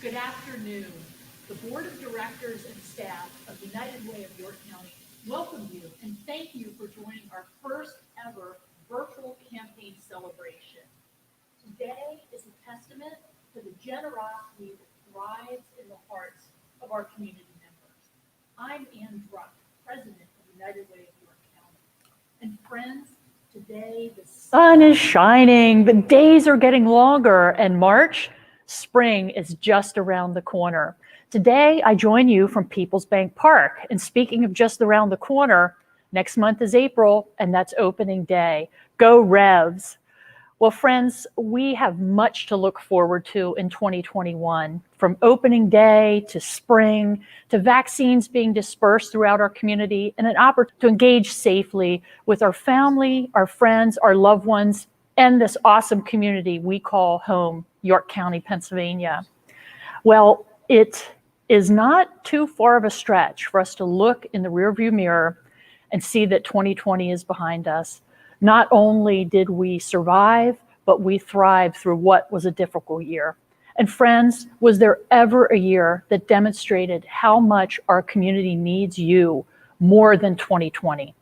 Good afternoon. The Board of Directors and staff of United Way of York County welcome you and thank you for joining our first ever virtual campaign celebration. Today is a testament to the generosity that thrives in the hearts of our community members. I'm Ann Druck, President of United Way of York County. And friends, today the sun is shining, the days are getting longer, and March, spring is just around the corner. Today, I join you from Peoples Bank Park. And speaking of just around the corner, next month is April, and that's opening day. Go Revs! Well, friends, we have much to look forward to in 2021, from opening day to spring, to vaccines being dispersed throughout our community, and an opportunity to engage safely with our family, our friends, our loved ones, and this awesome community we call home, York County, Pennsylvania. Well, it is not too far of a stretch for us to look in the rearview mirror and see that 2020 is behind us. Not only did we survive, but we thrived through what was a difficult year. And friends, was there ever a year that demonstrated how much our community needs you more than 2020?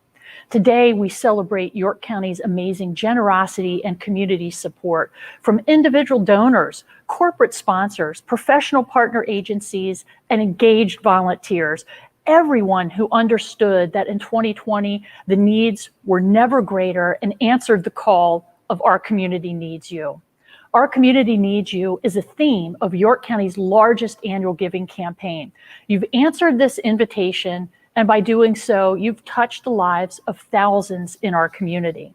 Today, we celebrate York County's amazing generosity and community support from individual donors, corporate sponsors, professional partner agencies, and engaged volunteers. Everyone who understood that in 2020, the needs were never greater and answered the call of Our Community Needs You. Our Community Needs You is a theme of York County's largest annual giving campaign. You've answered this invitation, and by doing so, you've touched the lives of thousands in our community.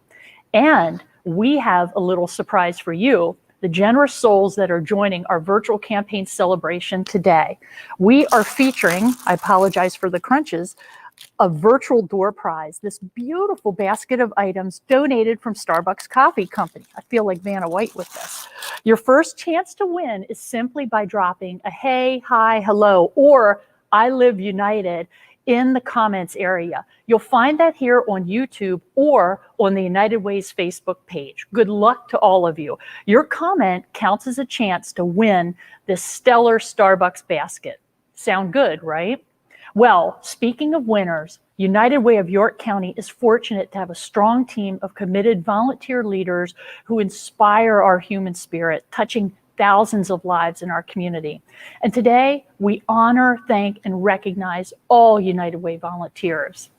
And we have a little surprise for you, the generous souls that are joining our virtual campaign celebration today. We are featuring, I apologize for the crunches, a virtual door prize, this beautiful basket of items donated from Starbucks Coffee Company. I feel like Vanna White with this. Your first chance to win is simply by dropping a hey, hi, hello, or I Live United in the comments area. You'll find that here on YouTube or on the United Way's Facebook page. Good luck to all of you. Your comment counts as a chance to win this stellar Starbucks basket. Sound good, right? Well, speaking of winners, United Way of York County is fortunate to have a strong team of committed volunteer leaders who inspire our human spirit, touching thousands of lives in our community. And today, we honor, thank, and recognize all United Way volunteers.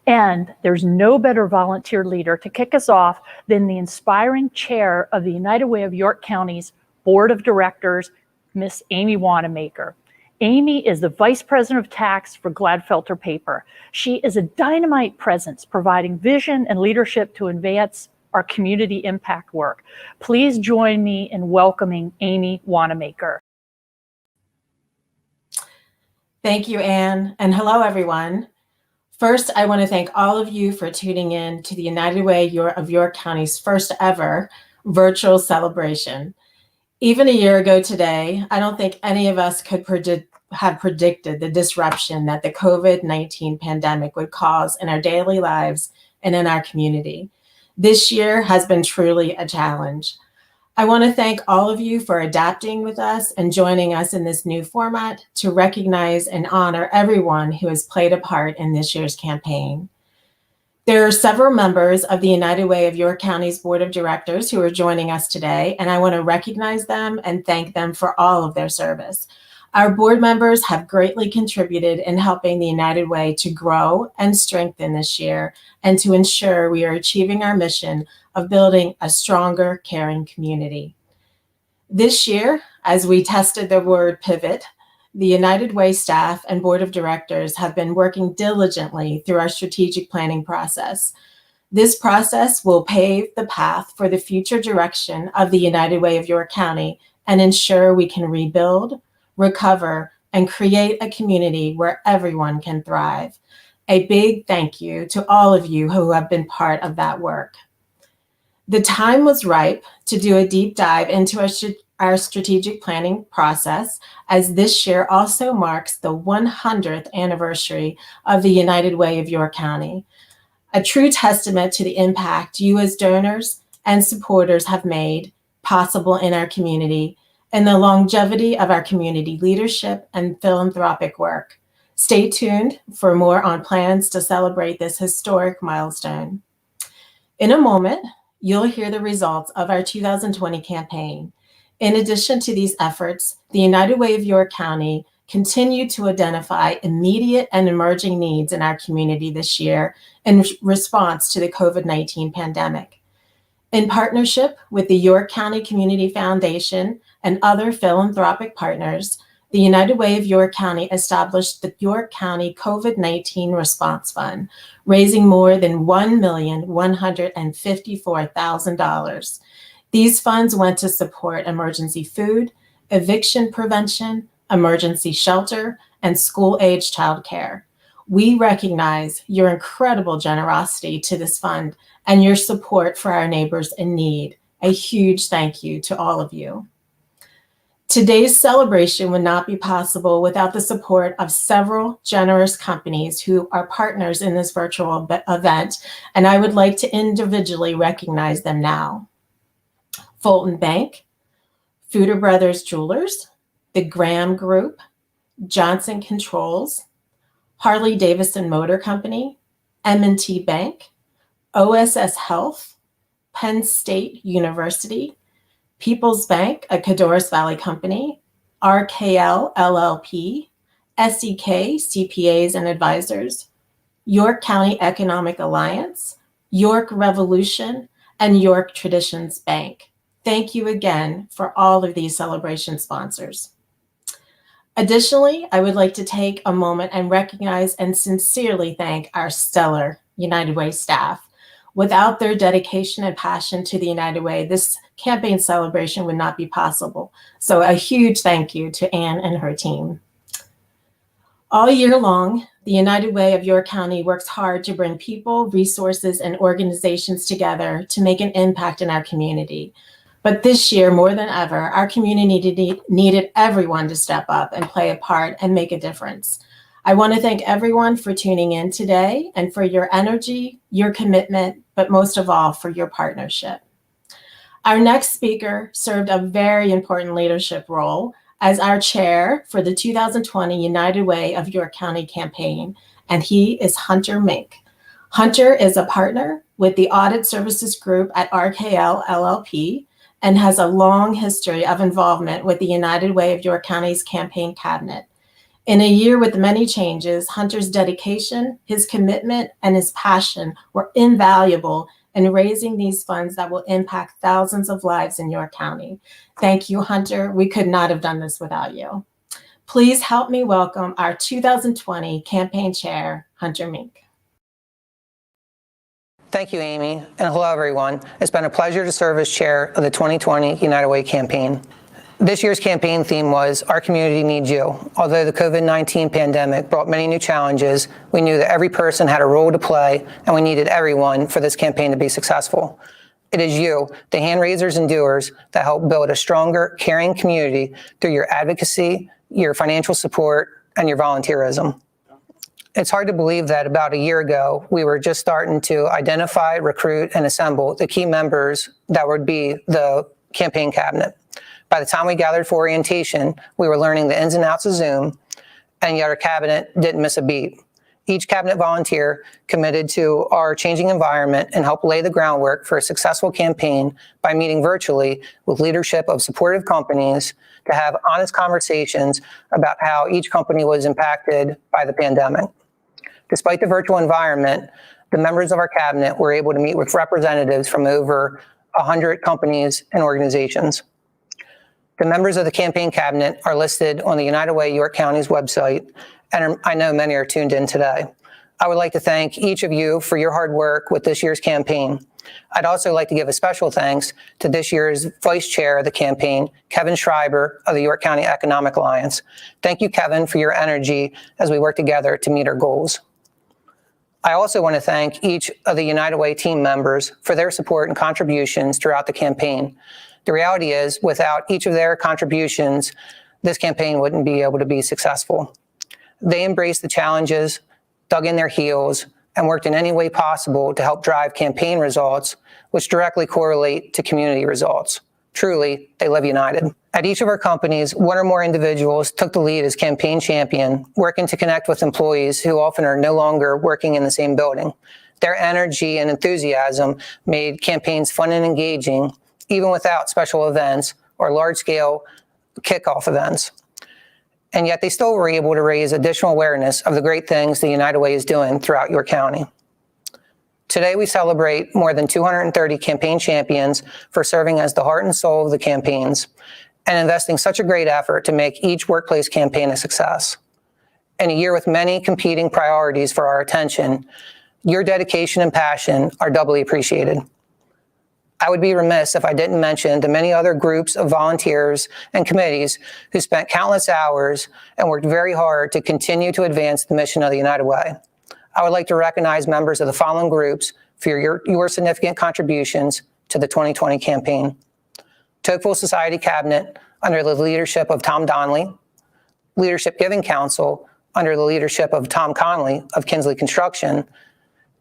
And there's no better volunteer leader to kick us off than the inspiring chair of the United Way of York County's Board of Directors, Miss Amy Wanamaker. Amy is the Vice President of Tax for Gladfelter Paper. She is a dynamite presence, providing vision and leadership to advance our community impact work. Please join me in welcoming Amy Wanamaker. Thank you, Anne, and hello, everyone. First, I want to thank all of you for tuning in to the United Way of York County's first ever virtual celebration. Even a year ago today, I don't think any of us could have predicted the disruption that the COVID-19 pandemic would cause in our daily lives and in our community. This year has been truly a challenge. I want to thank all of you for adapting with us and joining us in this new format to recognize and honor everyone who has played a part in this year's campaign. There are several members of the United Way of York County's Board of Directors who are joining us today, and I want to recognize them and thank them for all of their service. Our board members have greatly contributed in helping the United Way to grow and strengthen this year and to ensure we are achieving our mission of building a stronger, caring community. This year, as we tested the word pivot, the United Way staff and board of directors have been working diligently through our strategic planning process. This process will pave the path for the future direction of the United Way of York County and ensure we can rebuild, recover, and create a community where everyone can thrive. A big thank you to all of you who have been part of that work. The time was ripe to do a deep dive into our strategic planning process, as this year also marks the 100th anniversary of the United Way of York County, a true testament to the impact you as donors and supporters have made possible in our community and the longevity of our community leadership and philanthropic work. Stay tuned for more on plans to celebrate this historic milestone. In a moment, you'll hear the results of our 2020 campaign. In addition to these efforts, the United Way of York County continued to identify immediate and emerging needs in our community this year in response to the COVID-19 pandemic. In partnership with the York County Community Foundation and other philanthropic partners, the United Way of York County established the York County COVID-19 Response Fund, raising more than $1,154,000. These funds went to support emergency food, eviction prevention, emergency shelter, and school-age childcare. We recognize your incredible generosity to this fund and your support for our neighbors in need. A huge thank you to all of you. Today's celebration would not be possible without the support of several generous companies who are partners in this virtual event, and I would like to individually recognize them now. Fulton Bank, Fooder Brothers Jewelers, the Graham Group, Johnson Controls, Harley Davidson Motor Company, M&T Bank, OSS Health, Penn State University, People's Bank, a Cadorus Valley company, RKL LLP, SEK CPAs and Advisors, York County Economic Alliance, York Revolution, and York Traditions Bank. Thank you again for all of these celebration sponsors. Additionally, I would like to take a moment and recognize and sincerely thank our stellar United Way staff. Without their dedication and passion to the United Way, this campaign celebration would not be possible. So a huge thank you to Anne and her team. All year long, the United Way of York County works hard to bring people, resources, and organizations together to make an impact in our community. But this year, more than ever, our community needed everyone to step up and play a part and make a difference. I want to thank everyone for tuning in today and for your energy, your commitment, but most of all, for your partnership. Our next speaker served a very important leadership role as our chair for the 2020 United Way of York County campaign, and he is Hunter Mink. Hunter is a partner with the Audit Services Group at RKL LLP and has a long history of involvement with the United Way of York County's campaign cabinet. In a year with many changes, Hunter's dedication, his commitment, and his passion were invaluable in raising these funds that will impact thousands of lives in York County. Thank you, Hunter. We could not have done this without you. Please help me welcome our 2020 campaign chair, Hunter Mink. Thank you, Amy, and hello, everyone. It's been a pleasure to serve as chair of the 2020 United Way campaign. This year's campaign theme was Our Community Needs You. Although the COVID-19 pandemic brought many new challenges, we knew that every person had a role to play, and we needed everyone for this campaign to be successful. It is you, the hand raisers and doers, that help build a stronger, caring community through your advocacy, your financial support, and your volunteerism. It's hard to believe that about a year ago, we were just starting to identify, recruit, and assemble the key members that would be the campaign cabinet. By the time we gathered for orientation, we were learning the ins and outs of Zoom, and yet our cabinet didn't miss a beat. Each cabinet volunteer committed to our changing environment and helped lay the groundwork for a successful campaign by meeting virtually with leadership of supportive companies to have honest conversations about how each company was impacted by the pandemic. Despite the virtual environment, the members of our cabinet were able to meet with representatives from over 100 companies and organizations. The members of the campaign cabinet are listed on the United Way York County's website, and I know many are tuned in today. I would like to thank each of you for your hard work with this year's campaign. I'd also like to give a special thanks to this year's vice chair of the campaign, Kevin Schreiber of the York County Economic Alliance. Thank you, Kevin, for your energy as we work together to meet our goals. I also want to thank each of the United Way team members for their support and contributions throughout the campaign. The reality is, without each of their contributions, this campaign wouldn't be able to be successful. They embraced the challenges, dug in their heels, and worked in any way possible to help drive campaign results, which directly correlate to community results. Truly, they live united. At each of our companies, one or more individuals took the lead as campaign champion, working to connect with employees who often are no longer working in the same building. Their energy and enthusiasm made campaigns fun and engaging, even without special events or large-scale kickoff events. And yet they still were able to raise additional awareness of the great things the United Way is doing throughout York County. Today, we celebrate more than 230 campaign champions for serving as the heart and soul of the campaigns and investing such a great effort to make each workplace campaign a success. In a year with many competing priorities for our attention, your dedication and passion are doubly appreciated. I would be remiss if I didn't mention the many other groups of volunteers and committees who spent countless hours and worked very hard to continue to advance the mission of the United Way. I would like to recognize members of the following groups for your significant contributions to the 2020 campaign. Tocqueville Society Cabinet under the leadership of Tom Donnelly, Leadership Giving Council under the leadership of Tom Conley of Kinsley Construction,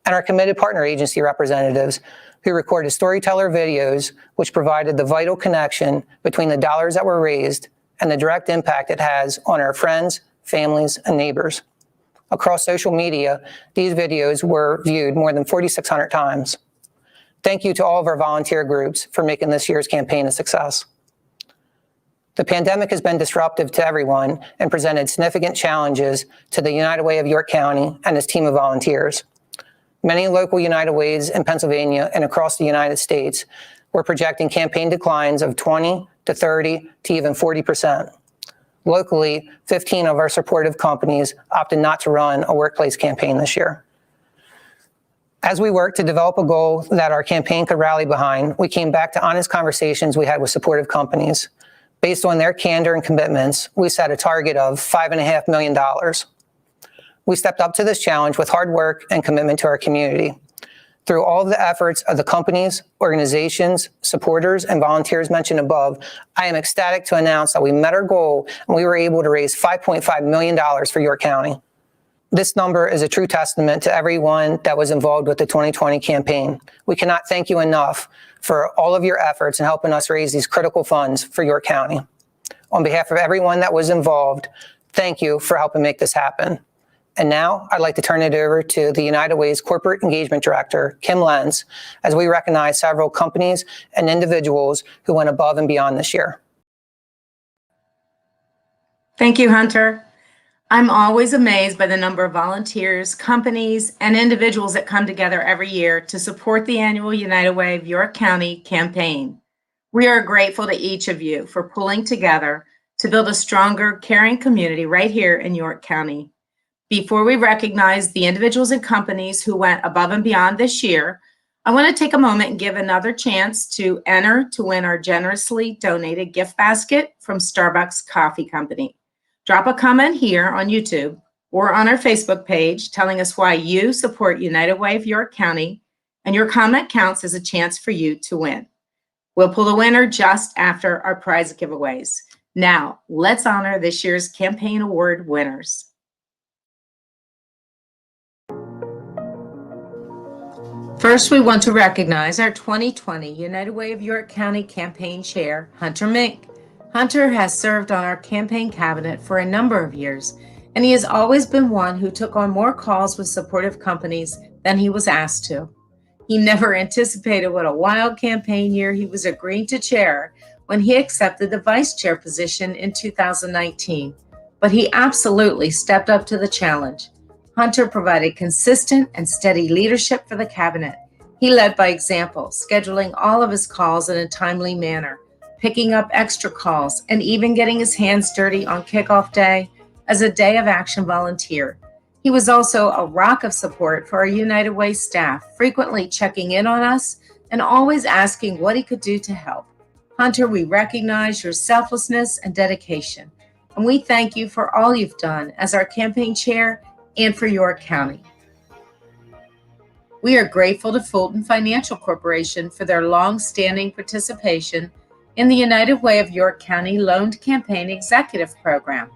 and our committed partner agency representatives who recorded storyteller videos which provided the vital connection between the dollars that were raised and the direct impact it has on our friends, families, and neighbors. Across social media, these videos were viewed more than 4,600 times. Thank you to all of our volunteer groups for making this year's campaign a success. The pandemic has been disruptive to everyone and presented significant challenges to the United Way of York County and its team of volunteers. Many local United Ways in Pennsylvania and across the United States were projecting campaign declines of 20 to 30 to even 40%. Locally, 15 of our supportive companies opted not to run a workplace campaign this year. As we worked to develop a goal that our campaign could rally behind, we came back to honest conversations we had with supportive companies. Based on their candor and commitments, we set a target of $5.5 million. We stepped up to this challenge with hard work and commitment to our community. Through all of the efforts of the companies, organizations, supporters, and volunteers mentioned above, I am ecstatic to announce that we met our goal and we were able to raise $5.5 million for York County. This number is a true testament to everyone that was involved with the 2020 campaign. We cannot thank you enough for all of your efforts in helping us raise these critical funds for York County. On behalf of everyone that was involved, thank you for helping make this happen. And now I'd like to turn it over to the United Way's Corporate Engagement Director, Kim Lenz, as we recognize several companies and individuals who went above and beyond this year. Thank you, Hunter. I'm always amazed by the number of volunteers, companies, and individuals that come together every year to support the annual United Way of York County campaign. We are grateful to each of you for pulling together to build a stronger, caring community right here in York County. Before we recognize the individuals and companies who went above and beyond this year, I want to take a moment and give another chance to enter to win our generously donated gift basket from Starbucks Coffee Company. Drop a comment here on YouTube or on our Facebook page telling us why you support United Way of York County, and your comment counts as a chance for you to win. We'll pull the winner just after our prize giveaways. Now, let's honor this year's campaign award winners. First, we want to recognize our 2020 United Way of York County campaign chair, Hunter Mink. Hunter has served on our campaign cabinet for a number of years, and he has always been one who took on more calls with supportive companies than he was asked to. He never anticipated what a wild campaign year he was agreeing to chair when he accepted the vice chair position in 2019, but he absolutely stepped up to the challenge. Hunter provided consistent and steady leadership for the cabinet. He led by example, scheduling all of his calls in a timely manner, picking up extra calls, and even getting his hands dirty on kickoff day as a day of action volunteer. He was also a rock of support for our United Way staff, frequently checking in on us and always asking what he could do to help. Hunter, we recognize your selflessness and dedication, and we thank you for all you've done as our campaign chair and for York County. We are grateful to Fulton Financial Corporation for their long-standing participation in the United Way of York County Loaned Campaign Executive Program.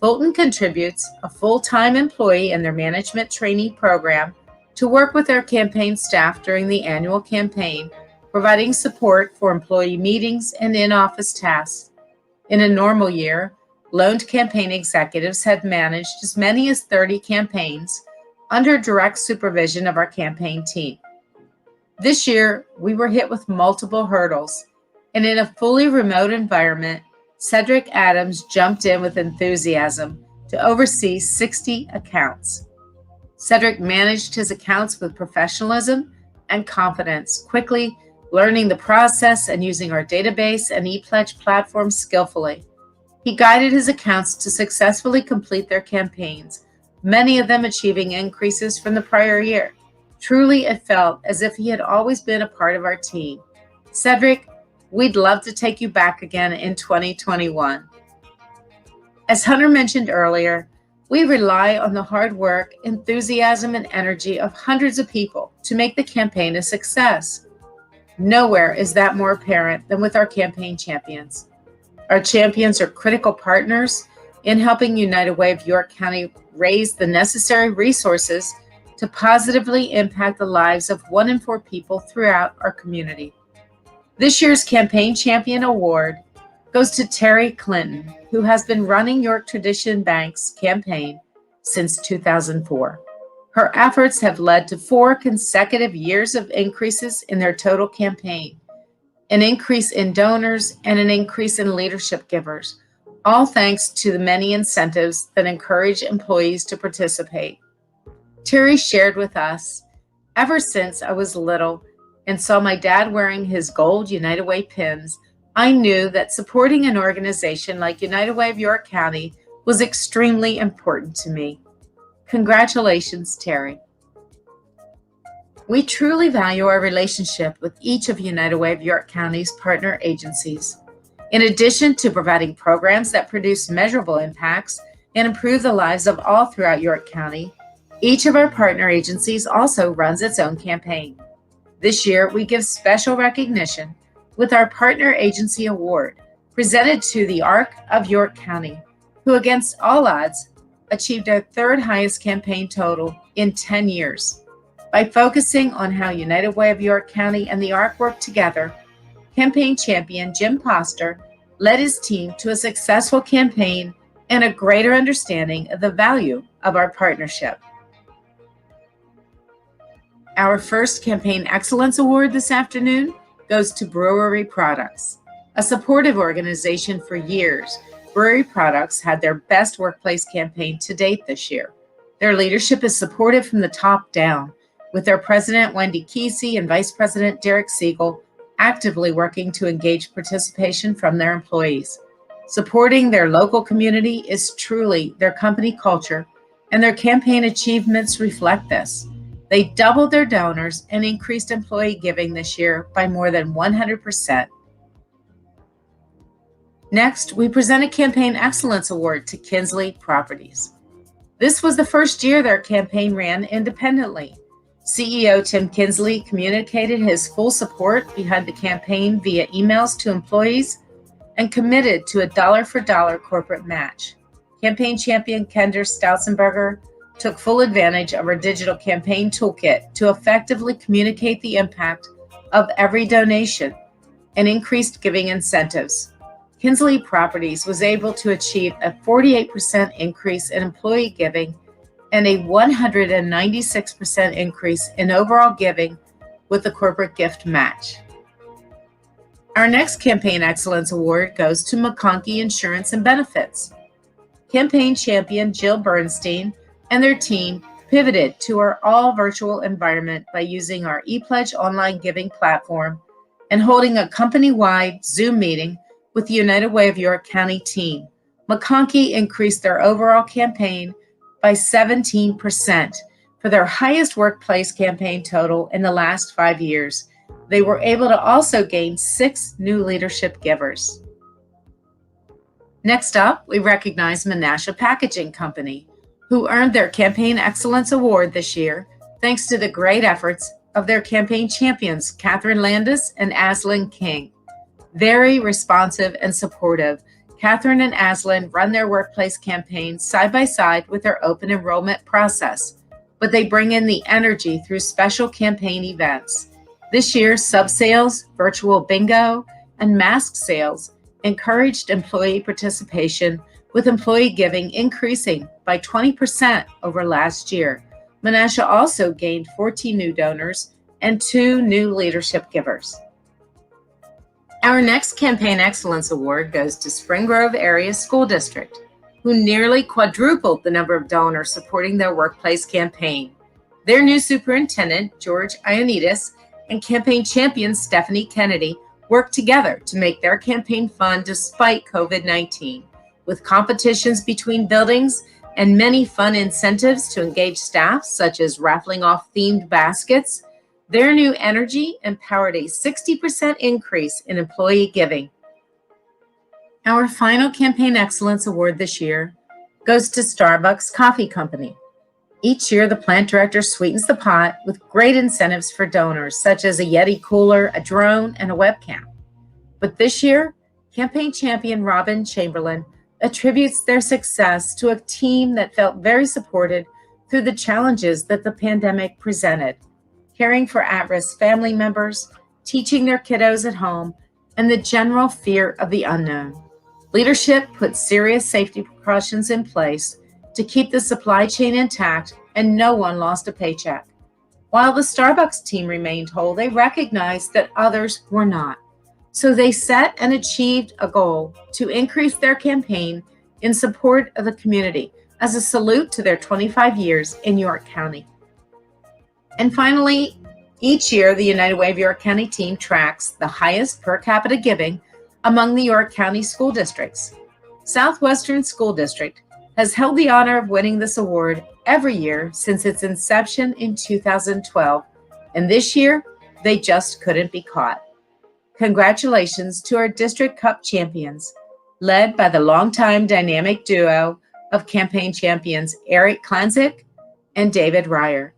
Fulton contributes a full-time employee in their management trainee program to work with their campaign staff during the annual campaign, providing support for employee meetings and in-office tasks. In a normal year, loaned campaign executives had managed as many as 30 campaigns under direct supervision of our campaign team. This year, we were hit with multiple hurdles, and in a fully remote environment, Cedric Adams jumped in with enthusiasm to oversee 60 accounts. Cedric managed his accounts with professionalism and confidence, quickly learning the process and using our database and ePledge platform skillfully. He guided his accounts to successfully complete their campaigns, many of them achieving increases from the prior year. Truly, it felt as if he had always been a part of our team. Cedric, we'd love to take you back again in 2021. As Hunter mentioned earlier, we rely on the hard work, enthusiasm, and energy of hundreds of people to make the campaign a success. Nowhere is that more apparent than with our campaign champions. Our champions are critical partners in helping United Way of York County raise the necessary resources to positively impact the lives of 1 in 4 people throughout our community. This year's Campaign Champion Award goes to Terry Clinton, who has been running York Tradition Bank's campaign since 2004. Her efforts have led to 4 consecutive years of increases in their total campaign, an increase in donors, and an increase in leadership givers, all thanks to the many incentives that encourage employees to participate. Terry shared with us, ever since I was little and saw my dad wearing his gold United Way pins, I knew that supporting an organization like United Way of York County was extremely important to me. Congratulations, Terry. We truly value our relationship with each of United Way of York County's partner agencies. In addition to providing programs that produce measurable impacts and improve the lives of all throughout York County, each of our partner agencies also runs its own campaign. This year, we give special recognition with our Partner Agency Award, presented to the ARC of York County, who against all odds achieved our 3rd highest campaign total in 10 years. By focusing on how United Way of York County and the ARC work together, campaign champion Jim Poster led his team to a successful campaign and a greater understanding of the value of our partnership. Our first Campaign Excellence Award this afternoon goes to Brewery Products. A supportive organization for years, Brewery Products had their best workplace campaign to date this year. Their leadership is supportive from the top down, with their president, Wendy Kesey, and vice president, Derek Siegel, actively working to engage participation from their employees. Supporting their local community is truly their company culture, and their campaign achievements reflect this. They doubled their donors and increased employee giving this year by more than 100%. Next, we present a Campaign Excellence Award to Kinsley Properties. This was the first year their campaign ran independently. CEO Tim Kinsley communicated his full support behind the campaign via emails to employees and committed to a dollar-for-dollar corporate match. Campaign champion Kendra Stautzenberger took full advantage of our digital campaign toolkit to effectively communicate the impact of every donation and increased giving incentives. Kinsley Properties was able to achieve a 48% increase in employee giving and a 196% increase in overall giving with the corporate gift match. Our next Campaign Excellence Award goes to McConkey Insurance and Benefits. Campaign champion Jill Bernstein and their team pivoted to our all-virtual environment by using our ePledge online giving platform and holding a company-wide Zoom meeting with the United Way of York County team. McConkey increased their overall campaign by 17% for their highest workplace campaign total in the last 5 years. They were able to also gain 6 new leadership givers. Next up, we recognize Menasha Packaging Company, who earned their Campaign Excellence Award this year thanks to the great efforts of their campaign champions, Catherine Landis and Aslan King. Very responsive and supportive, Catherine and Aslan run their workplace campaigns side by side with their open enrollment process, but they bring in the energy through special campaign events. This year, sub-sales, virtual bingo, and mask sales encouraged employee participation, with employee giving increasing by 20% over last year. Menasha also gained 14 new donors and 2 new leadership givers. Our next Campaign Excellence Award goes to Spring Grove Area School District, who nearly quadrupled the number of donors supporting their workplace campaign. Their new superintendent, George Ioannidis, and campaign champion Stephanie Kennedy worked together to make their campaign fun despite COVID-19, with competitions between buildings and many fun incentives to engage staff, such as raffling off themed baskets. Their new energy empowered a 60% increase in employee giving. Our final Campaign Excellence Award this year goes to Starbucks Coffee Company. Each year, the plant director sweetens the pot with great incentives for donors, such as a Yeti cooler, a drone, and a webcam. But this year, campaign champion Robin Chamberlain attributes their success to a team that felt very supported through the challenges that the pandemic presented, caring for at-risk family members, teaching their kiddos at home, and the general fear of the unknown. Leadership put serious safety precautions in place to keep the supply chain intact, and no one lost a paycheck. While the Starbucks team remained whole, they recognized that others were not. So they set and achieved a goal to increase their campaign in support of the community as a salute to their 25 years in York County. And finally, each year, the United Way of York County team tracks the highest per capita giving among the York County school districts. Southwestern School District has held the honor of winning this award every year since its inception in 2012, and this year, they just couldn't be caught. Congratulations to our District Cup champions, led by the longtime dynamic duo of campaign champions Eric Klanzik and David Ryer.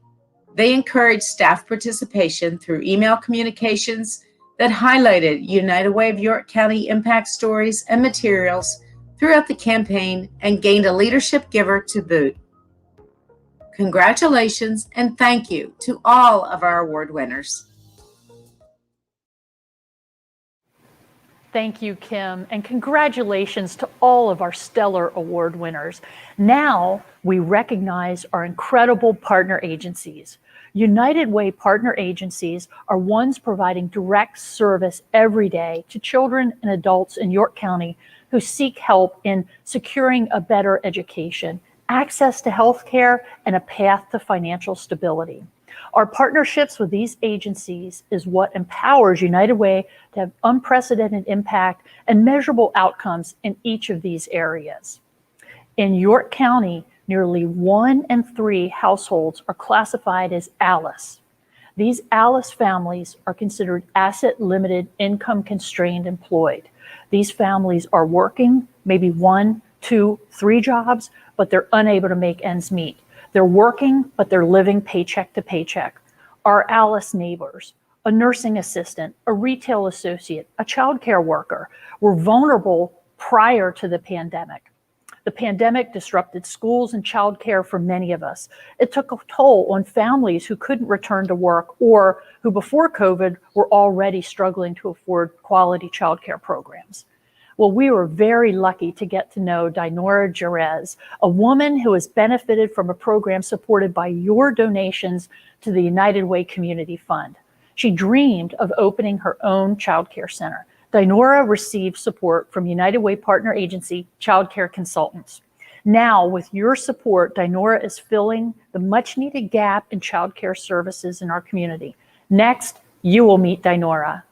They encouraged staff participation through email communications that highlighted United Way of York County impact stories and materials throughout the campaign and gained a leadership giver to boot. Congratulations and thank you to all of our award winners. Thank you, Kim, and congratulations to all of our stellar award winners. Now we recognize our incredible partner agencies. United Way partner agencies are ones providing direct service every day to children and adults in York County who seek help in securing a better education, access to health care, and a path to financial stability. Our partnerships with these agencies is what empowers United Way to have unprecedented impact and measurable outcomes in each of these areas. In York County, nearly 1 in 3 households are classified as ALICE. These ALICE families are considered asset-limited, income-constrained employed. These families are working maybe 1, 2, 3 jobs, but they're unable to make ends meet. They're working, but they're living paycheck to paycheck. Our ALICE neighbors, a nursing assistant, a retail associate, a childcare worker, were vulnerable prior to the pandemic. The pandemic disrupted schools and childcare for many of us. It took a toll on families who couldn't return to work or who before COVID were already struggling to afford quality childcare programs. Well, we were very lucky to get to know Dinora Jerez, a woman who has benefited from a program supported by your donations to the United Way Community Fund. She dreamed of opening her own childcare center. Dinora received support from United Way partner agency Child Care Consultants. Now, with your support, Dinora is filling the much needed gap in child care services in our community. Next, you will meet Dinora.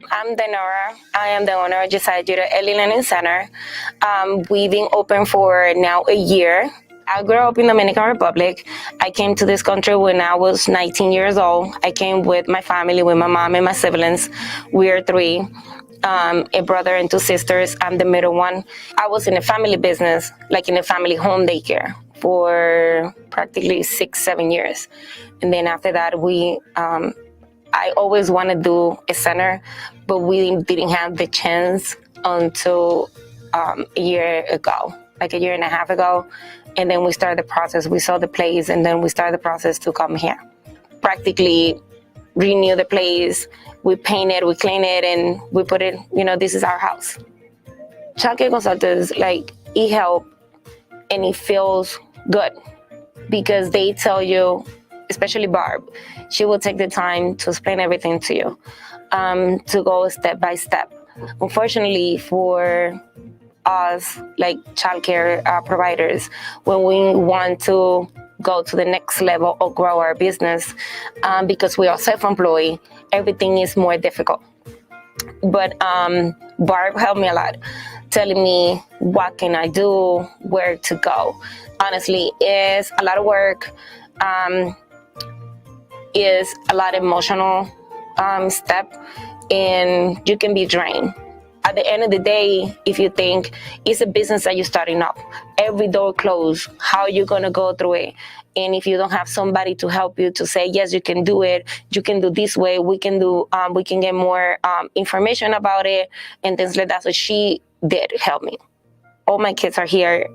I'm Dinora. I am the owner of Josiah Judah Early Learning Center. We've been open for now a year. I grew up in Dominican Republic. I came to this country when I was 19 years old. I came with my family, with my mom and my siblings. We are 3, a brother and 2 sisters. I'm the middle one. I was in a family business, like in a family home daycare for practically 6-7 years. And then after that, I always wanted to do a center, but we didn't have the chance until a year ago, like a year and a half ago. And then we started the process. We saw the place, and then we started the process to come here. Practically renew the place. We paint it, we clean it, and we put it, this is our house. Child care consultants, it helps and it feels good because they tell you, especially Barb, she will take the time to explain everything to you, to go step by step. Unfortunately for us, like childcare providers, when we want to go to the next level or grow our business, because we are self-employed, everything is more difficult. But Barb helped me a lot, telling me what can I do, where to go. Honestly, it's a lot of work. Is a lot of emotional step, and you can be drained. At the end of the day, if you think it's a business that you're starting up, every door closed, how are you going to go through it? And if you don't have somebody to help you to say, yes, you can do it, you can do this way, we can get more information about it and things like that. So she did help me. All my kids are here.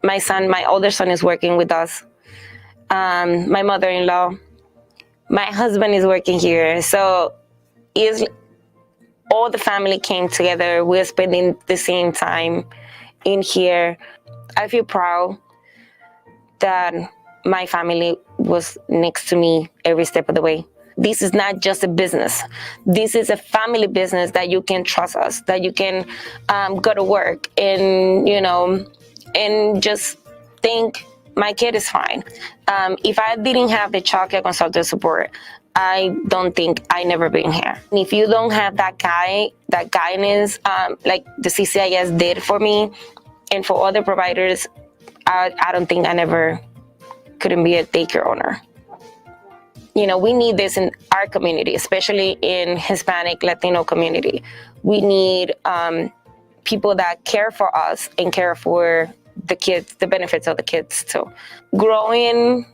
My older son is working with us. My mother-in-law, my husband is working here. So all the family came together. We're spending the same time in here. I feel proud that my family was next to me every step of the way. This is not just a business. This is a family business that you can trust us, that you can go to work and, and just think, my kid is fine. If I didn't have the child care consultant support, I don't think I never been here. And if you don't have that guidance, like the CCIS did for me and for other providers, I don't think I never couldn't be a daycare owner. We need this in our community, especially in Hispanic, Latino community. We need people that care for us and care for the kids, the benefits of the kids too. Growing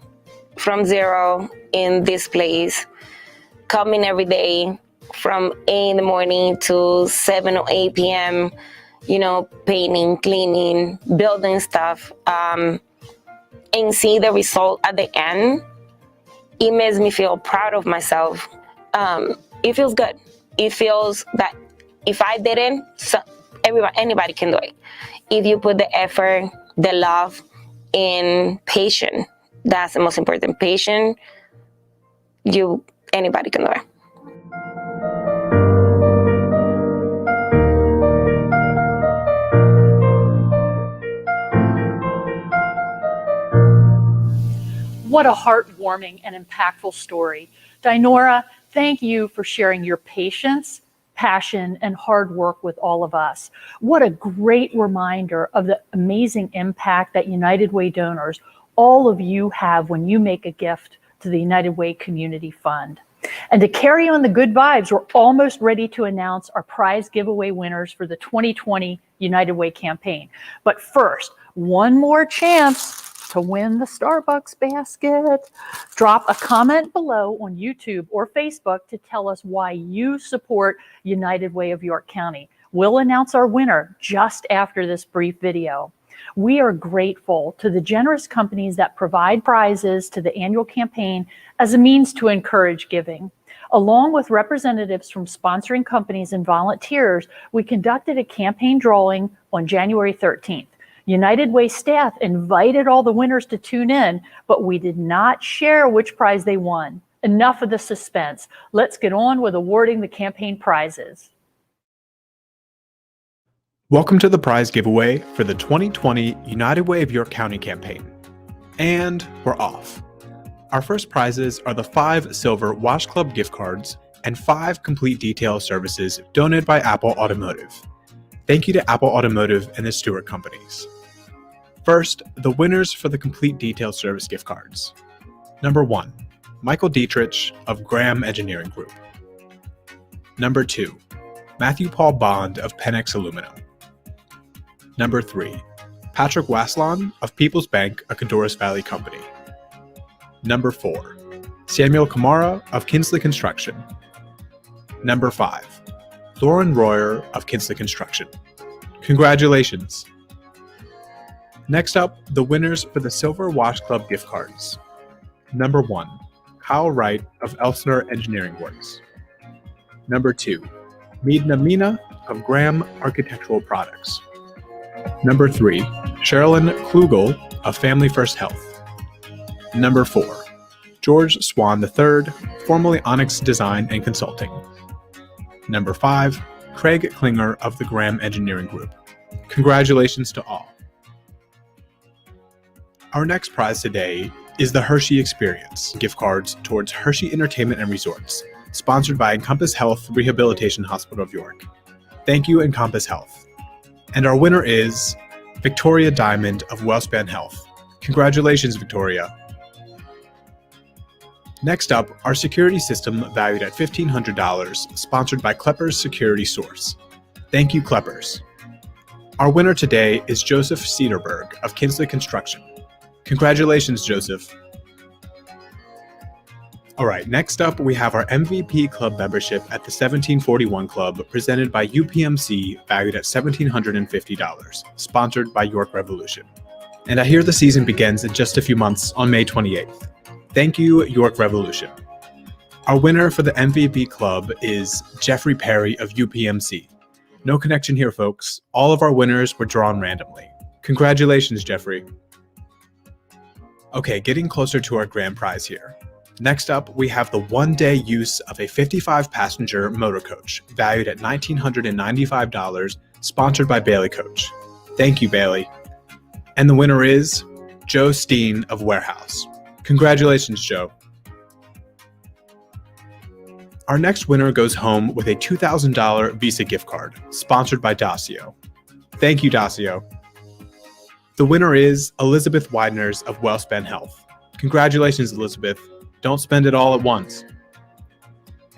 from zero in this place, coming every day from 8 in the morning to 7 or 8 p.m., painting, cleaning, building stuff, and see the result at the end, it makes me feel proud of myself. It feels good. It feels that if I didn't, anybody can do it. If you put the effort, the love, and patience, that's the most important. Patience, anybody can do it. What a heartwarming and impactful story. Dinora, thank you for sharing your patience, passion, and hard work with all of us. What a great reminder of the amazing impact that United Way donors, all of you, have when you make a gift to the United Way Community Fund. And to carry on the good vibes, we're almost ready to announce our prize giveaway winners for the 2020 United Way campaign. But first, one more chance to win the Starbucks basket. Drop a comment below on YouTube or Facebook to tell us why you support United Way of York County. We'll announce our winner just after this brief video. We are grateful to the generous companies that provide prizes to the annual campaign as a means to encourage giving. Along with representatives from sponsoring companies and volunteers, we conducted a campaign drawing on January 13th. United Way staff invited all the winners to tune in, but we did not share which prize they won. Enough of the suspense. Let's get on with awarding the campaign prizes. Welcome to the prize giveaway for the 2020 United Way of York County campaign. And we're off. Our first prizes are the 5 silver Wash Club gift cards and 5 complete detail services donated by Apple Automotive. Thank you to Apple Automotive and the Stewart companies. First, the winners for the complete detail service gift cards. Number 1, Michael Dietrich of Graham Engineering Group. Number 2, Matthew Paul Bond of Pennex Aluminum. Number 3, Patrick Waslon of People's Bank, a Cadorus Valley company. Number 4, Samuel Kamara of Kinsley Construction. Number 5, Lauren Royer of Kinsley Construction. Congratulations! Next up, the winners for the Silver Wash Club gift cards. Number 1, Kyle Wright of Elstner Engineering Works. Number 2, Meedna Mina of Graham Architectural Products. Number 3, Sherilyn Klugel of Family First Health. Number 4, George Swan III, formerly Onyx Design and Consulting. Number 5, Craig Klinger of the Graham Engineering Group. Congratulations to all. Our next prize today is the Hershey Experience gift cards towards Hershey Entertainment and Resorts, sponsored by Encompass Health Rehabilitation Hospital of York. Thank you, Encompass Health. And our winner is Victoria Diamond of Wellspan Health. Congratulations, Victoria. Next up, our security system valued at $1,500, sponsored by Kleppers Security Source. Thank you, Kleppers. Our winner today is Joseph Cederberg of Kinsley Construction. Congratulations, Joseph. All right, next up, we have our MVP Club membership at the 1741 Club, presented by UPMC, valued at $1,750, sponsored by York Revolution. And I hear the season begins in just a few months on May 28th. Thank you, York Revolution. Our winner for the MVP Club is Jeffrey Perry of UPMC. No connection here, folks. All of our winners were drawn randomly. Congratulations, Jeffrey. Okay, getting closer to our grand prize here. Next up, we have the one-day use of a 55-passenger motor coach, valued at $1,995, sponsored by Bailey Coach. Thank you, Bailey. And the winner is Joe Steen of Warehouse. Congratulations, Joe. Our next winner goes home with a $2,000 Visa gift card, sponsored by Dacio. Thank you, Dacio. The winner is Elizabeth Wideners of Wellspan Health. Congratulations, Elizabeth. Don't spend it all at once.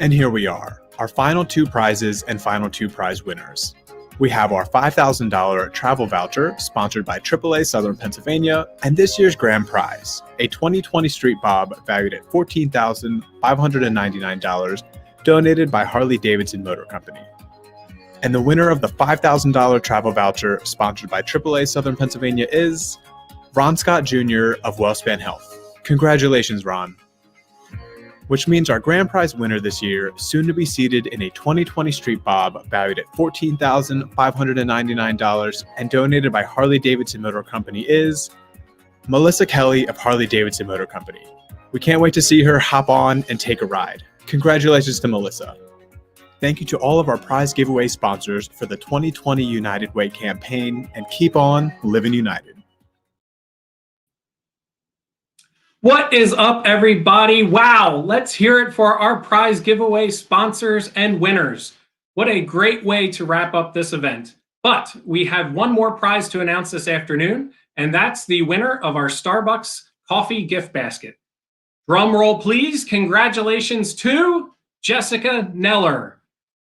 And here we are, our final 2 prizes and final 2 prize winners. We have our $5,000 travel voucher, sponsored by AAA Southern Pennsylvania, and this year's grand prize, a 2020 Street Bob valued at $14,599, donated by Harley-Davidson Motor Company. And the winner of the $5,000 travel voucher, sponsored by AAA Southern Pennsylvania, is Ron Scott Jr. of Wellspan Health. Congratulations, Ron. Which means our grand prize winner this year, soon to be seated in a 2020 Street Bob valued at $14,599 and donated by Harley-Davidson Motor Company, is Melissa Kelly of Harley-Davidson Motor Company. We can't wait to see her hop on and take a ride. Congratulations to Melissa. Thank you to all of our prize giveaway sponsors for the 2020 United Way campaign, and keep on living united. What is up, everybody? Wow, let's hear it for our prize giveaway sponsors and winners. What a great way to wrap up this event. But we have one more prize to announce this afternoon, and that's the winner of our Starbucks coffee gift basket. Drum roll, please. Congratulations to Jessica Neller.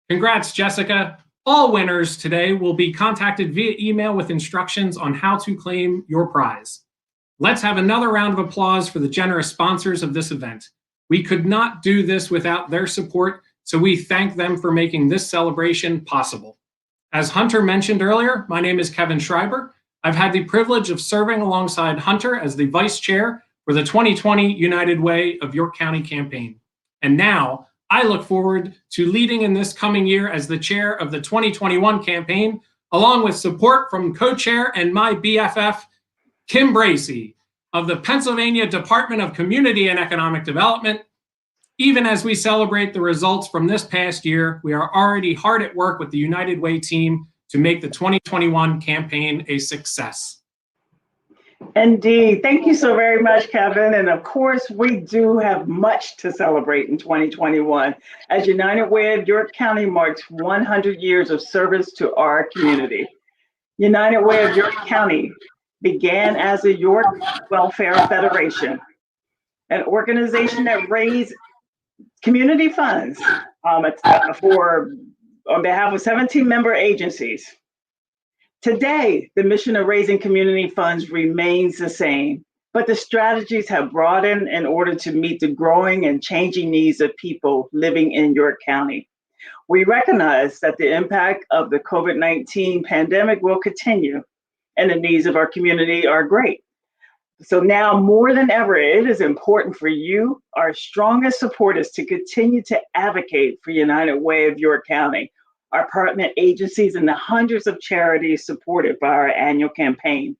Congrats, Jessica. All winners today will be contacted via email with instructions on how to claim your prize. Let's have another round of applause for the generous sponsors of this event. We could not do this without their support, so we thank them for making this celebration possible. As Hunter mentioned earlier, my name is Kevin Schreiber. I've had the privilege of serving alongside Hunter as the vice chair for the 2020 United Way of York County campaign. And now I look forward to leading in this coming year as the chair of the 2021 campaign, along with support from co-chair and my BFF, Kim Bracey of the Pennsylvania Department of Community and Economic Development. Even as we celebrate the results from this past year, we are already hard at work with the United Way team to make the 2021 campaign a success. Indeed. Thank you so very much, Kevin. And of course, we do have much to celebrate in 2021 as United Way of York County marks 100 years of service to our community. United Way of York County began as a York Welfare Federation, an organization that raised community funds on behalf of 17 member agencies. Today, the mission of raising community funds remains the same, but the strategies have broadened in order to meet the growing and changing needs of people living in York County. We recognize that the impact of the COVID-19 pandemic will continue, and the needs of our community are great. So now more than ever, it is important for you, our strongest supporters, to continue to advocate for United Way of York County, our partner agencies, and the hundreds of charities supported by our annual campaign.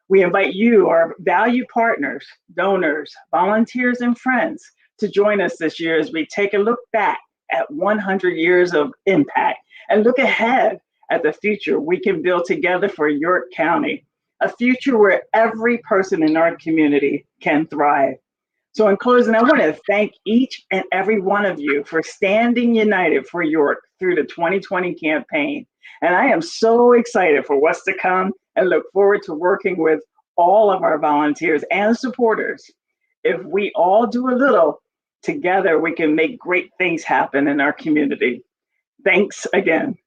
We invite you, our valued partners, donors, volunteers, and friends to join us this year as we take a look back at 100 years of impact and look ahead at the future we can build together for York County, a future where every person in our community can thrive. So in closing, I want to thank each and every one of you for standing united for York through the 2020 campaign. And I am so excited for what's to come and look forward to working with all of our volunteers and supporters. If we all do a little, together we can make great things happen in our community. Thanks again.